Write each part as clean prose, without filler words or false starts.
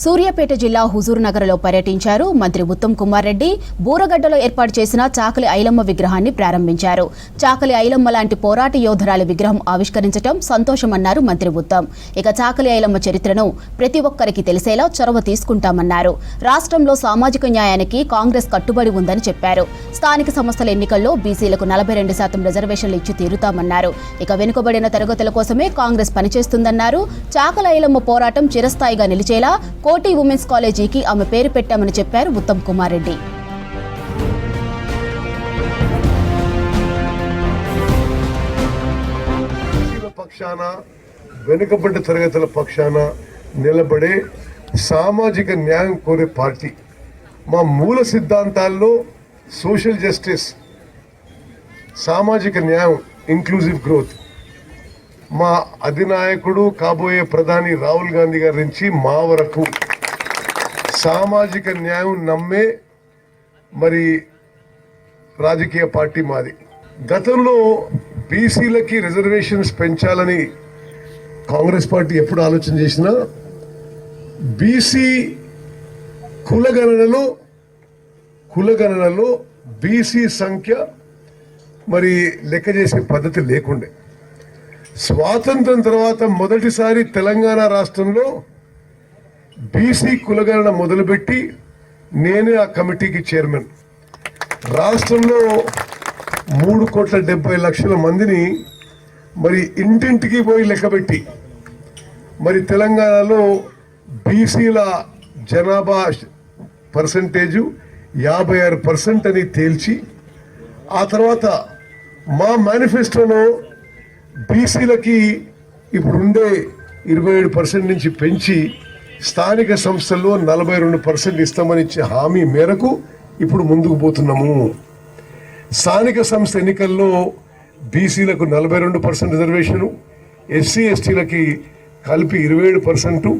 సూర్యాపేట జిల్లా హుజూర్ నగర్లో పర్యటించారు మంత్రి ఉత్తమ్ కుమార్ రెడ్డి. బూరగడ్డలో ఏర్పాటు చేసిన చాకలి ఐలమ్మ విగ్రహాన్ని ప్రారంభించారు. చాకలి ఐలమ్మ లాంటి పోరాట యోధురాలి విగ్రహం ఆవిష్కరించడం సంతోషమన్నారు మంత్రి ఉత్తమ్. ఇక చాకలి ఐలమ్మ చరిత్రను ప్రతి ఒక్కరికి తెలిసేలా చొరవ తీసుకుంటామన్నారు. రాష్ట్రంలో సామాజిక న్యాయానికి కాంగ్రెస్ కట్టుబడి ఉందని చెప్పారు. స్థానిక సంస్థల ఎన్నికల్లో బీసీలకు 42% రిజర్వేషన్లు ఇచ్చి తీరుతామన్నారు. ఇక వెనుకబడిన తరగతుల కోసమే కాంగ్రెస్ పనిచేస్తుందన్నారు. చాకలి ఐలమ్మ పోరాటం చిరస్థాయిగా నిలిచేలా కోటి ఉమెన్స్ కాలేజీకి ఆమె పేరు పెట్టామని చెప్పారు ఉత్తమ్ కుమార్ రెడ్డి. పక్షాన వెనుకబడ్డ తరగతుల పక్షాన నిలబడే సామాజిక న్యాయం కోరే పార్టీ. మా మూల సిద్ధాంతాల్లో సోషల్ జస్టిస్, సామాజిక న్యాయం, ఇంక్లూజివ్ గ్రోత్. మా అధినాయకుడు కాబోయే ప్రధాని రాహుల్ గాంధీ గారి నుంచి మా వరకు సామాజిక న్యాయం నమ్మే మరి రాజకీయ పార్టీ మాది. గతంలో బీసీలకి రిజర్వేషన్స్ పెంచాలని కాంగ్రెస్ పార్టీ ఎప్పుడు ఆలోచన చేసినా బీసీ కులగణనలో బీసీ సంఖ్య మరి లెక్క చేసే పద్ధతి లేకుండే. స్వాతంత్రం తర్వాత మొదటిసారి తెలంగాణ రాష్ట్రంలో బీసీ కులగణన మొదలుపెట్టి నేనే ఆ కమిటీకి చైర్మన్. రాష్ట్రంలో 3,70,00,000 మందిని మరి ఇంటింటికి పోయి లెక్కబెట్టి మరి తెలంగాణలో బీసీల జనాభా పర్సంటేజు 56% అని తేల్చి ఆ తర్వాత మా మేనిఫెస్టోలో బీసీలకి ఇప్పుడుండే 27% నుంచి పెంచి స్థానిక సంస్థల్లో 42% ఇస్తామని ఇచ్చే హామీ మేరకు ఇప్పుడు ముందుకు పోతున్నాము. స్థానిక సంస్థ ఎన్నికల్లో బీసీలకు 42% రిజర్వేషను, ఎస్సీ ఎస్టీలకి కలిపి 27%,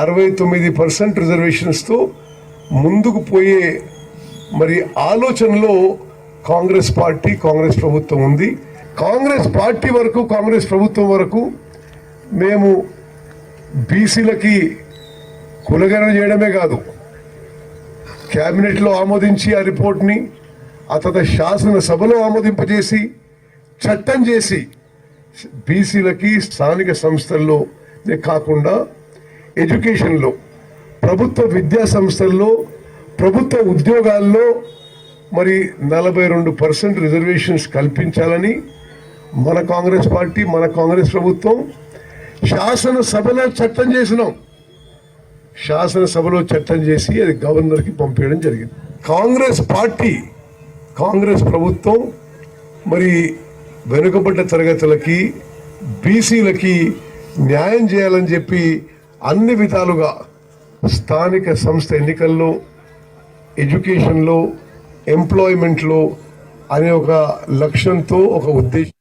69% రిజర్వేషన్స్తో ముందుకు పోయే మరి ఆలోచనలో కాంగ్రెస్ పార్టీ, కాంగ్రెస్ ప్రభుత్వం ఉంది. కాంగ్రెస్ పార్టీ వరకు, కాంగ్రెస్ ప్రభుత్వం వరకు మేము బీసీలకి కులగణన చేయడమే కాదు, క్యాబినెట్లో ఆమోదించి ఆ రిపోర్ట్ని ఆ తర్వాత శాసనసభలో ఆమోదింపజేసి చట్టం చేసి బీసీలకి స్థానిక సంస్థల్లోనే కాకుండా ఎడ్యుకేషన్లో, ప్రభుత్వ విద్యా సంస్థల్లో, ప్రభుత్వ ఉద్యోగాల్లో మరి 42% రిజర్వేషన్స్ కల్పించాలని మన కాంగ్రెస్ పార్టీ, మన కాంగ్రెస్ ప్రభుత్వం శాసనసభలో చట్టం చేసినాం. శాసనసభలో చట్టం చేసి అది గవర్నర్కి పంపించడం జరిగింది. కాంగ్రెస్ పార్టీ, కాంగ్రెస్ ప్రభుత్వం మరి వెనుకబడ్డ తరగతులకి, బీసీలకి న్యాయం చేయాలని చెప్పి అన్ని విధాలుగా స్థానిక సంస్థ ఎన్నికల్లో, ఎడ్యుకేషన్లో, ఎంప్లాయ్మెంట్లో అనే ఒక లక్ష్యంతో, ఒక ఉద్దేశం